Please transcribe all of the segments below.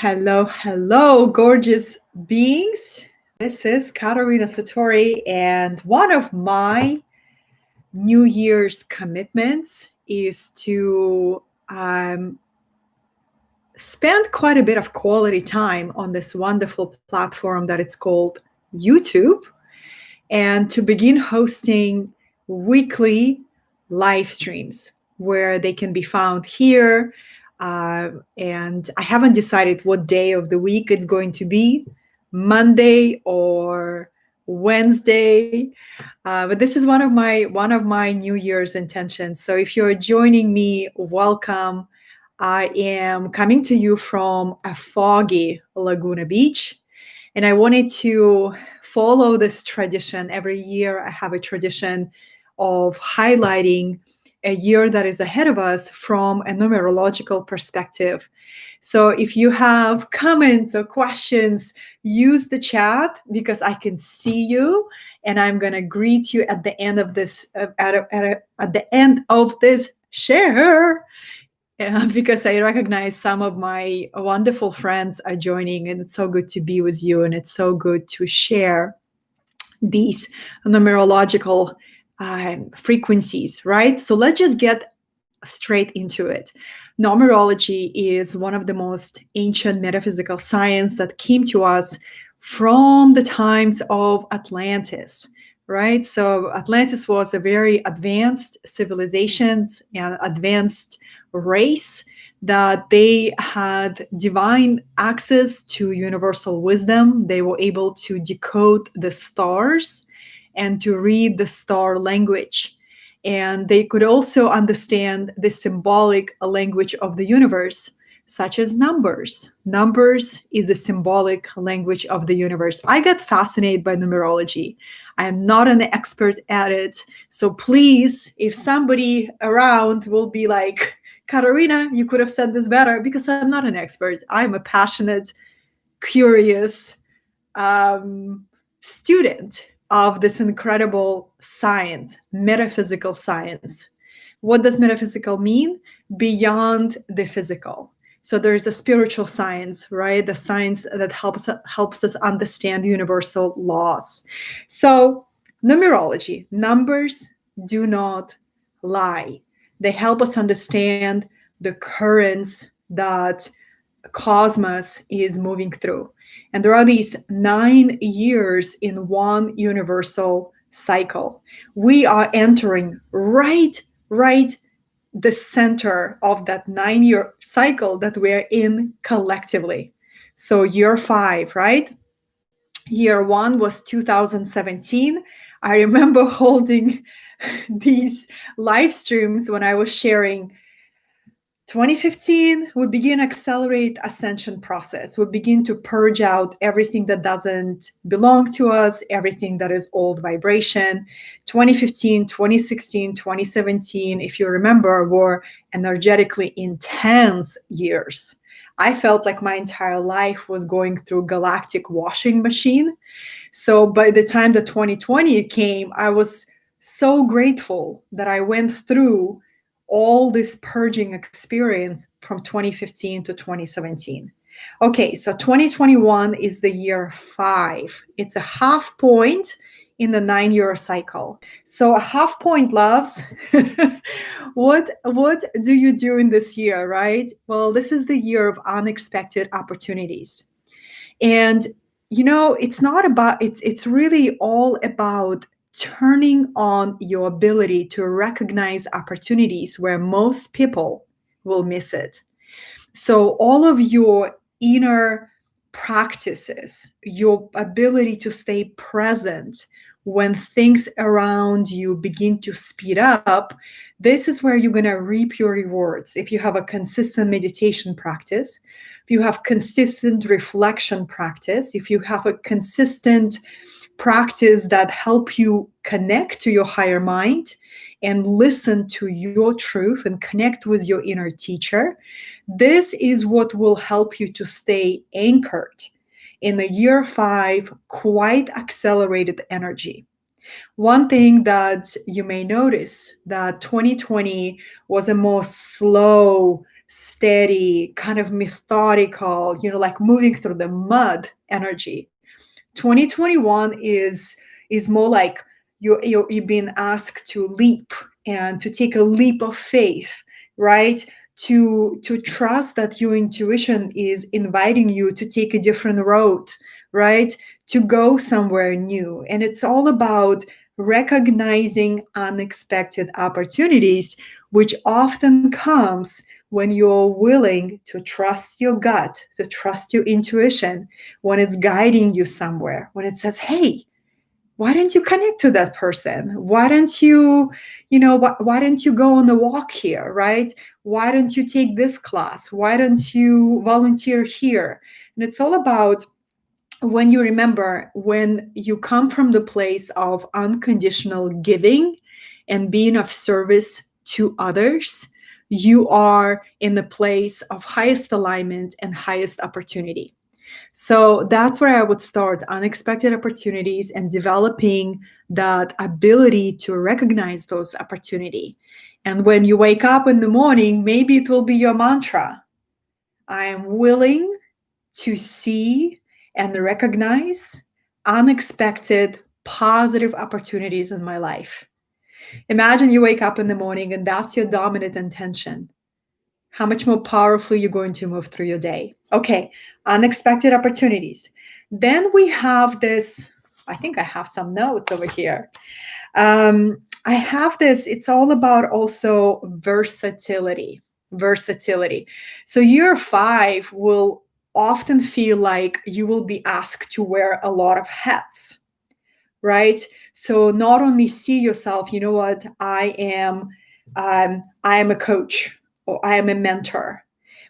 Hello, hello, gorgeous beings. This is Katerina Satori, and one of my New Year's commitments is to spend quite a bit of quality time on this wonderful platform that it's called YouTube, and to begin hosting weekly live streams where they can be found here. And I haven't decided what day of the week it's going to be, Monday or Wednesday. But this is one of my New Year's intentions. So if you're joining me, welcome. I am coming to you from a foggy Laguna Beach, and I wanted to follow this tradition. Every year, I have a tradition of highlighting a year that is ahead of us from a numerological perspective. So if you have comments or questions, use the chat because I can see you, and I'm going to greet you at the end of this at the end of this share. Because I recognize some of my wonderful friends are joining, and it's so good to be with you, and it's so good to share these numerological frequencies, right? So let's just get straight into it. Numerology is one of the most ancient metaphysical science that came to us from the times of Atlantis, right? So Atlantis was a very advanced civilization and advanced race that they had divine access to universal wisdom. They were able to decode the stars and to read the star language. And they could also understand the symbolic language of the universe, such as numbers. Numbers is a symbolic language of the universe. I got fascinated by numerology. I am not an expert at it. So please, if somebody around will be like, Katerina, you could have said this better, because I'm not an expert. I'm a passionate, curious student of this incredible science, metaphysical science. What does metaphysical mean? Beyond the physical. So there's a spiritual science, right? The science that helps us understand universal laws. So numerology, numbers do not lie. They help us understand the currents that cosmos is moving through. And there are these 9 years in one universal cycle. We are entering right the center of that 9-year cycle that we're in collectively. So year 5, right? Year 1 was 2017. I remember holding these live streams when I was sharing 2015, we begin accelerate ascension process. We begin to purge out everything that doesn't belong to us, everything that is old vibration. 2015, 2016, 2017, if you remember, were energetically intense years. I felt like my entire life was going through galactic washing machine. So by the time that 2020 came, I was so grateful that I went through all this purging experience from 2015 to 2017. Okay, so 2021 is the year 5. It's a half point in the 9-year cycle. So a half point, loves. What do you do in this year, right? Well, this is the year of unexpected opportunities. And it's really all about turning on your ability to recognize opportunities where most people will miss it. So all of your inner practices, your ability to stay present when things around you begin to speed up, this is where you're going to reap your rewards. If you have a consistent meditation practice, if you have consistent reflection practice, if you have a consistent practice that help you connect to your higher mind and listen to your truth and connect with your inner teacher, this is what will help you to stay anchored in the year 5, quite accelerated energy. One thing that you may notice that 2020 was a more slow steady, kind of methodical, like moving through the mud energy. 2021 is more like you've been asked to leap and to take a leap of faith, right? To trust that your intuition is inviting you to take a different road, right? To go somewhere new. And it's all about recognizing unexpected opportunities, which often comes when you're willing to trust your gut, to trust your intuition, when it's guiding you somewhere, when it says, hey, why don't you connect to that person? Why don't you, why don't you go on a walk here, right? Why don't you take this class? Why don't you volunteer here? And it's all about when you remember, when you come from the place of unconditional giving and being of service to others, you are in the place of highest alignment and highest opportunity. So that's where I would start: unexpected opportunities and developing that ability to recognize those opportunity. And when you wake up in the morning, maybe it will be your mantra: I am willing to see and recognize unexpected positive opportunities in my life. Imagine you wake up in the morning and that's your dominant intention. How much more powerfully you're going to move through your day. Okay, unexpected opportunities. Then we have this, I think I have some notes over here. I have this, it's all about also versatility. Versatility. So year 5 will often feel like you will be asked to wear a lot of hats, right? So not only see yourself, you know what, I am a coach, or I am a mentor,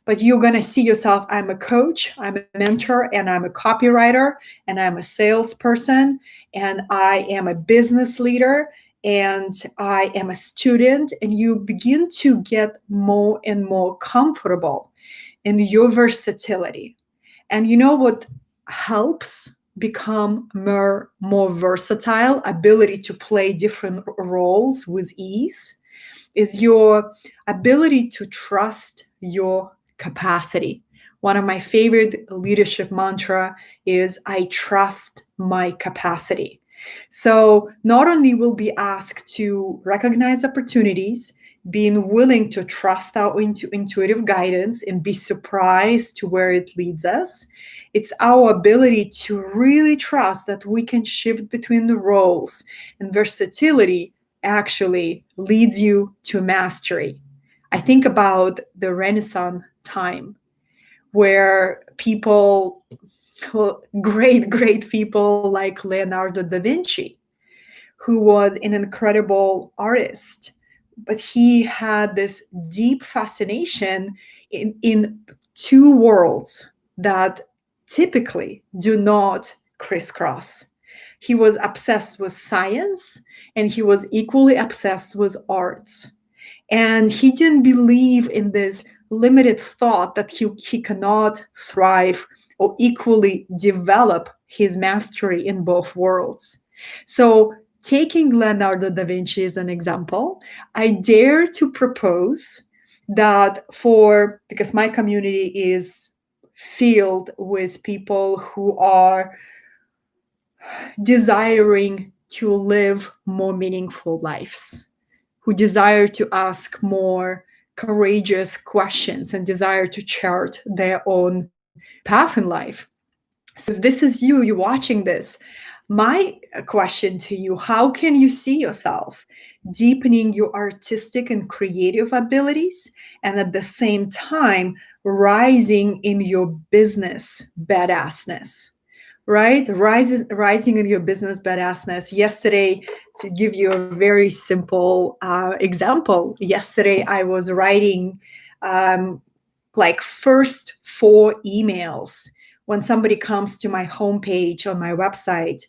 but you're going to see yourself, I'm a coach, I'm a mentor, and I'm a copywriter, and I'm a salesperson, and I am a business leader, and I am a student. And you begin to get more and more comfortable in your versatility. And you know what helps become more versatile, ability to play different roles with ease, is your ability to trust your capacity. One of my favorite leadership mantra is I trust my capacity. So not only will be asked to recognize opportunities, being willing to trust our intuitive guidance and be surprised to where it leads us. It's our ability to really trust that we can shift between the roles, and versatility actually leads you to mastery. I think about the Renaissance time where people, well, great people like Leonardo da Vinci, who was an incredible artist, but he had this deep fascination in two worlds that typically do not crisscross. He was obsessed with science and he was equally obsessed with arts. And he didn't believe in this limited thought that he cannot thrive or equally develop his mastery in both worlds. So, taking Leonardo da Vinci as an example, I dare to propose that because my community is filled with people who are desiring to live more meaningful lives, who desire to ask more courageous questions and desire to chart their own path in life. So if this is you, you're watching this, my question to you: how can you see yourself deepening your artistic and creative abilities and at the same time rising in your business badassness? Right? Rising in your business badassness. Yesterday, to give you a very simple example, yesterday I was writing like first 4 emails when somebody comes to my homepage on my website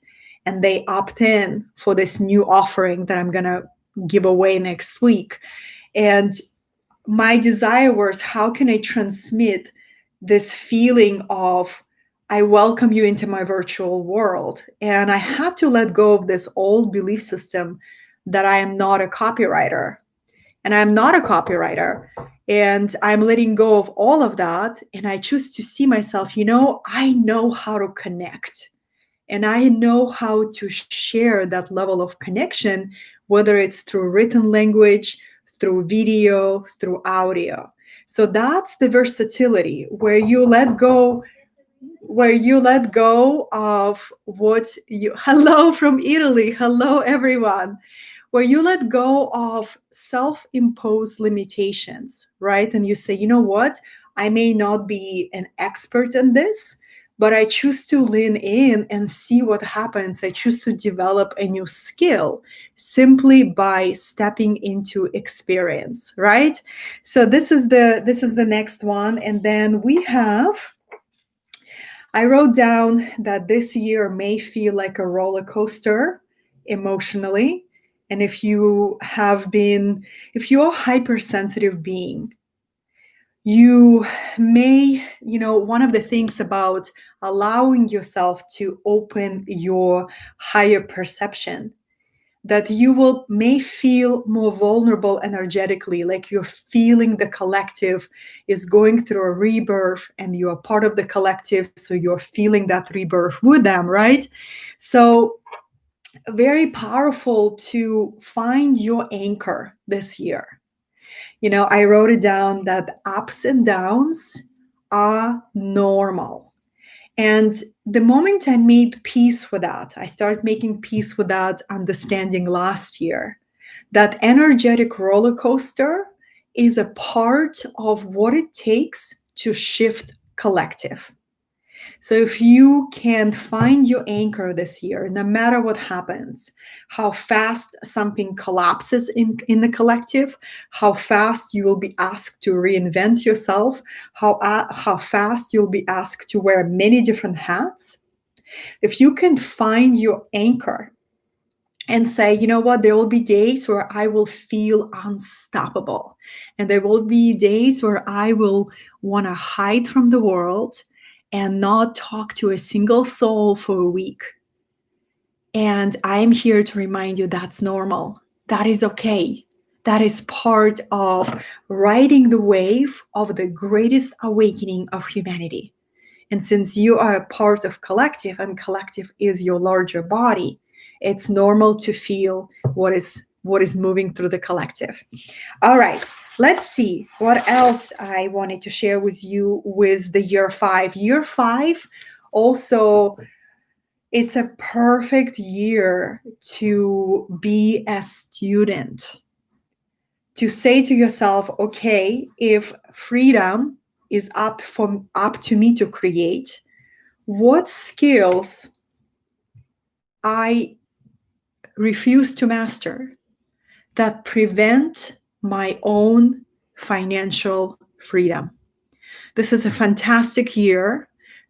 and they opt in for this new offering that I'm going to give away next week. And my desire was, how can I transmit this feeling of, I welcome you into my virtual world? And I had to let go of this old belief system that I am not a copywriter. and I'm not a copywriter. And I'm letting go of all of that. And I choose to see myself, I know how to connect. And I know how to share that level of connection, whether it's through written language, through video, through audio. So that's the versatility where you let go of what you hello from Italy, hello everyone, where you let go of self-imposed limitations, right? And you say, you know what, I may not be an expert in this, but I choose to lean in and see what happens. I choose to develop a new skill simply by stepping into experience, right? So this is the next one. And then I wrote down that this year may feel like a roller coaster emotionally. And if you're a hypersensitive being, you may, one of the things about allowing yourself to open your higher perception, that you may feel more vulnerable energetically, like you're feeling the collective is going through a rebirth and you're part of the collective, so you're feeling that rebirth with them, right? So very powerful to find your anchor this year. I wrote it down that ups and downs are normal. And the moment I made peace with that, I started making peace with that understanding last year, that energetic roller coaster is a part of what it takes to shift collective. So if you can find your anchor this year, no matter what happens, how fast something collapses in the collective, how fast you will be asked to reinvent yourself, how fast you'll be asked to wear many different hats. If you can find your anchor and say, you know what, there will be days where I will feel unstoppable. And there will be days where I will want to hide from the world and not talk to a single soul for a week. And I'm here to remind you that's normal. That is okay. That is part of riding the wave of the greatest awakening of humanity. And since you are a part of collective and collective is your larger body, it's normal to feel what is moving through the collective. All right, let's see what else I wanted to share with you with the year 5. Year 5 also, it's a perfect year to be a student, to say to yourself, okay, if freedom is up to me to create, what skills I refuse to master that prevent my own financial freedom. This is a fantastic year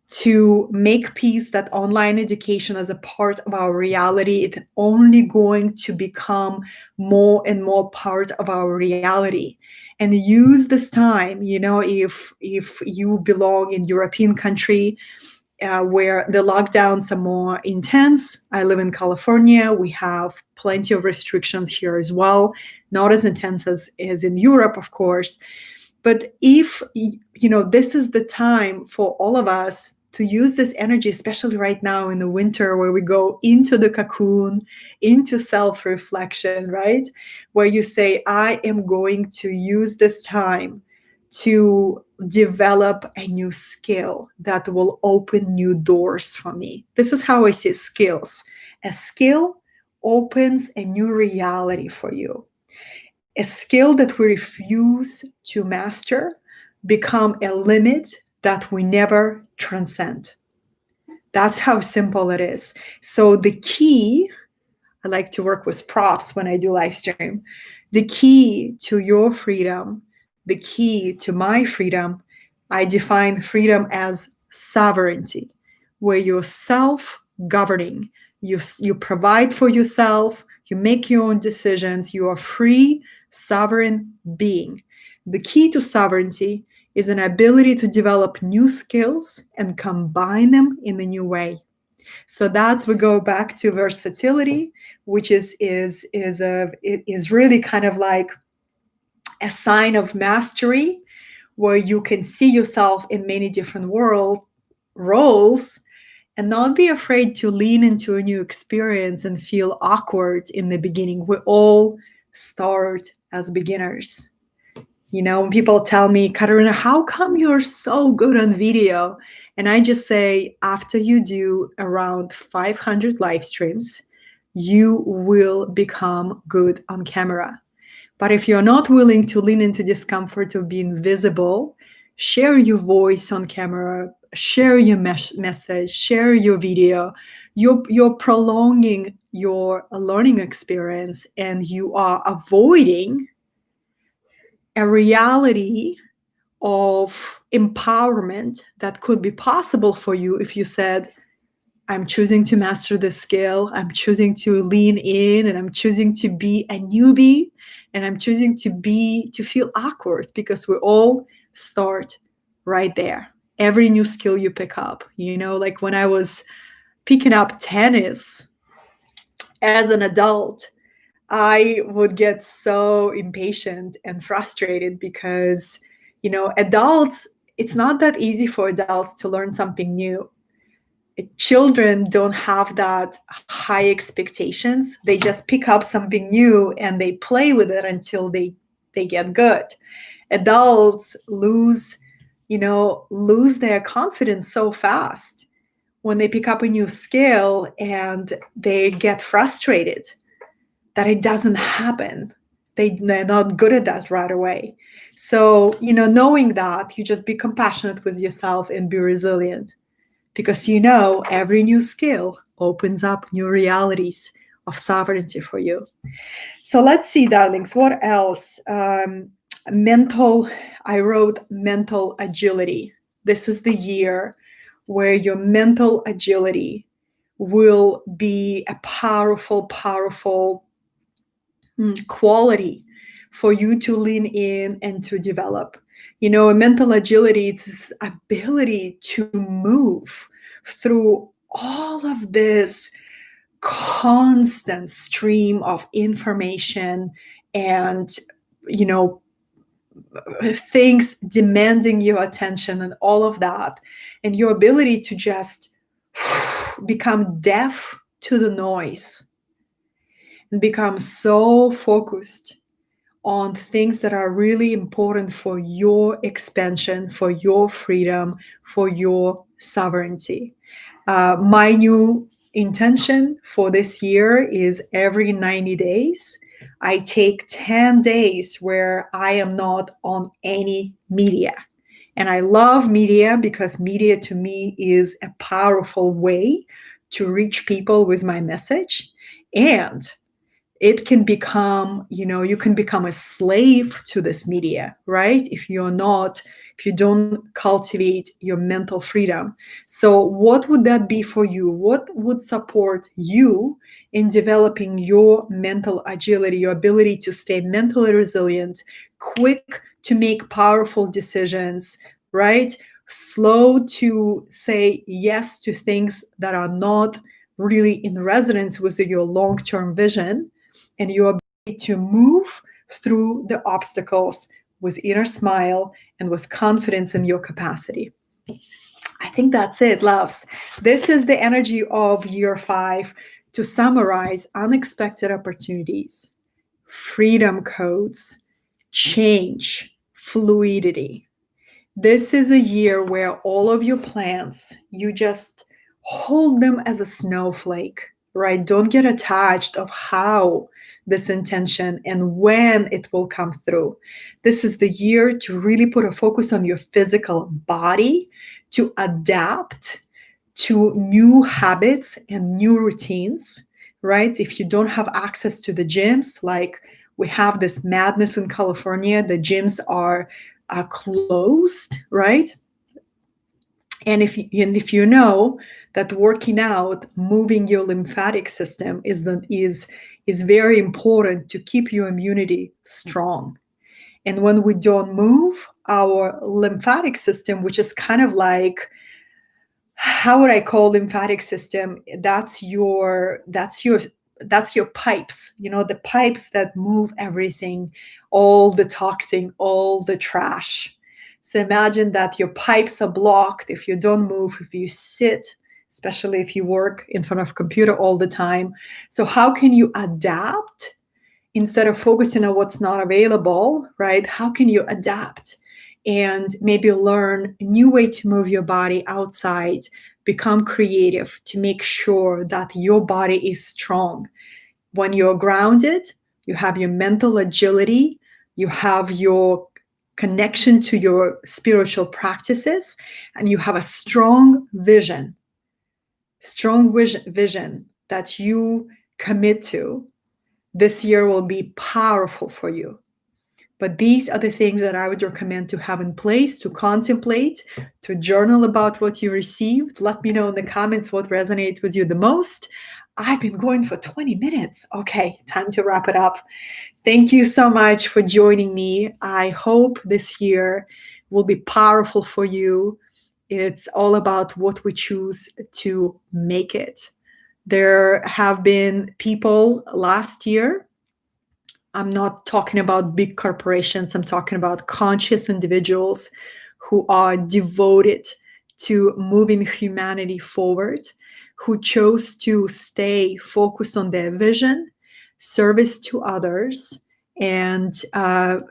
to make peace that online education is a part of our reality. It's only going to become more and more part of our reality. And use this time, if you belong in European country, where the lockdowns are more intense. I live in California. We have plenty of restrictions here as well, not as intense as in Europe, of course. But if, this is the time for all of us to use this energy, especially right now in the winter, where we go into the cocoon, into self-reflection, right? Where you say, I am going to use this time to develop a new skill that will open new doors for me. This is how I see skills. A skill opens a new reality for you. A skill that we refuse to master become a limit that we never transcend. That's how simple it is. So the key, I like to work with props when I do live stream. The key to your freedom, the key to my freedom, I define freedom as sovereignty, where you're self-governing. You provide for yourself, you make your own decisions, you are free, sovereign being. The key to sovereignty is an ability to develop new skills and combine them in a new way. So that's, we go back to versatility, which is really kind of like a sign of mastery, where you can see yourself in many different roles and not be afraid to lean into a new experience and feel awkward in the beginning. We all start as beginners. When people tell me, Katerina, how come you're so good on video? And I just say, after you do around 500 live streams, you will become good on camera. But if you're not willing to lean into discomfort of being visible, share your voice on camera, share your message, share your video, you're prolonging your learning experience, and you are avoiding a reality of empowerment that could be possible for you if you said, I'm choosing to master this skill, I'm choosing to lean in, and I'm choosing to be a newbie, and I'm choosing to feel awkward, because we all start right there. Every new skill you pick up, like when I was picking up tennis as an adult, I would get so impatient and frustrated because, adults, it's not that easy for adults to learn something new. Children don't have that high expectations. They just pick up something new and they play with it until they get good. Adults lose their confidence so fast when they pick up a new skill, and they get frustrated that it doesn't happen. They're not good at that right away. So, knowing that, you just be compassionate with yourself and be resilient, because every new skill opens up new realities of sovereignty for you. So let's see, darlings, what else? I wrote mental agility. This is the year where your mental agility will be a powerful quality for you to lean in and to develop. A mental agility is this ability to move through all of this constant stream of information and, things demanding your attention and all of that. And your ability to just become deaf to the noise and become so focused on things that are really important for your expansion, for your freedom, for your sovereignty. My new intention for this year is every 90 days, I take 10 days where I am not on any media. And I love media because media to me is a powerful way to reach people with my message. And it can become, you can become a slave to this media, right? If you don't cultivate your mental freedom. So what would that be for you? What would support you in developing your mental agility, your ability to stay mentally resilient, quick to make powerful decisions, right? Slow to say yes to things that are not really in resonance with your long-term vision, and your ability to move through the obstacles with inner smile and with confidence in your capacity. I think that's it, loves. This is the energy of year 5. To summarize, unexpected opportunities, freedom codes, change, fluidity. This is a year where all of your plans, you just hold them as a snowflake, right? Don't get attached of how this intention and when it will come through. This is the year to really put a focus on your physical body, to adapt to new habits and new routines, right? If you don't have access to the gyms, like we have this madness in California, the gyms are closed, right? And if you know that working out, moving your lymphatic system is very important to keep your immunity strong. And when we don't move our lymphatic system, which is kind of like, how would I call lymphatic system? That's your that's your pipes, the pipes that move everything, all the toxin, all the trash. So imagine that your pipes are blocked if you don't move, if you sit, especially if you work in front of a computer all the time. So how can you adapt instead of focusing on what's not available, right? How can you adapt and maybe learn a new way to move your body outside, become creative to make sure that your body is strong? When you're grounded, you have your mental agility, you have your connection to your spiritual practices, and you have a strong vision that you commit to. This year will be powerful for you. But these are the things that I would recommend to have in place, to contemplate, to journal about what you received. Let me know in the comments what resonates with you the most. I've been going for 20 minutes. Okay, time to wrap it up. Thank you so much for joining me. I hope this year will be powerful for you. It's all about what we choose to make it. There have been people last year. I'm not talking about big corporations. I'm talking about conscious individuals who are devoted to moving humanity forward, who chose to stay focused on their vision, service to others, and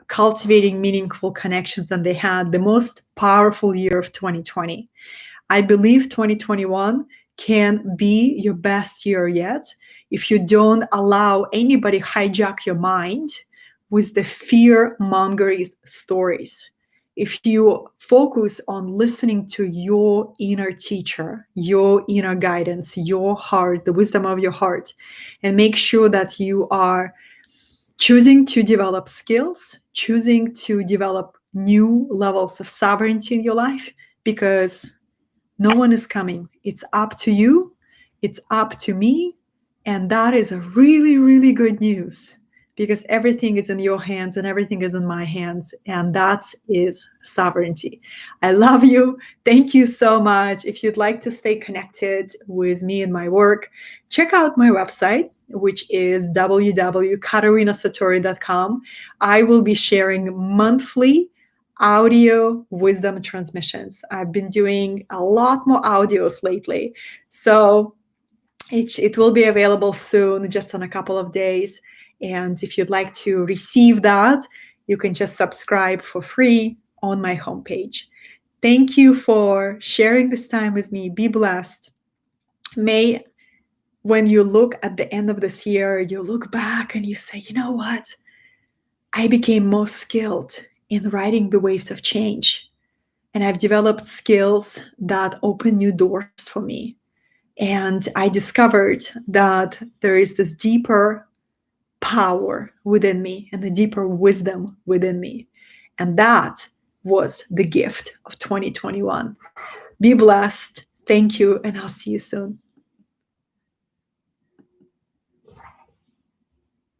cultivating meaningful connections. And they had the most powerful year of 2020. I believe 2021 can be your best year yet if you don't allow anybody hijack your mind with the fear-mongering stories. If you focus on listening to your inner teacher, your inner guidance, your heart, the wisdom of your heart, and make sure that you are choosing to develop skills, choosing to develop new levels of sovereignty in your life, because no one is coming. It's up to you. It's up to me. And that is a really, really good news, because everything is in your hands and everything is in my hands. And that is sovereignty. I love you. Thank you so much. If you'd like to stay connected with me and my work, check out my website, which is www.katerinasatori.com. I will be sharing monthly audio wisdom transmissions. I've been doing a lot more audios lately. So it will be available soon, just in a couple of days. And if you'd like to receive that, you can just subscribe for free on my homepage. Thank you for sharing this time with me. Be blessed. May, when you look at the end of this year, you look back and you say, you know what? I became more skilled in riding the waves of change. And I've developed skills that open new doors for me. And I discovered that there is this deeper power within me and the deeper wisdom within me. And that was the gift of 2021. Be blessed. Thank you, and I'll see you soon.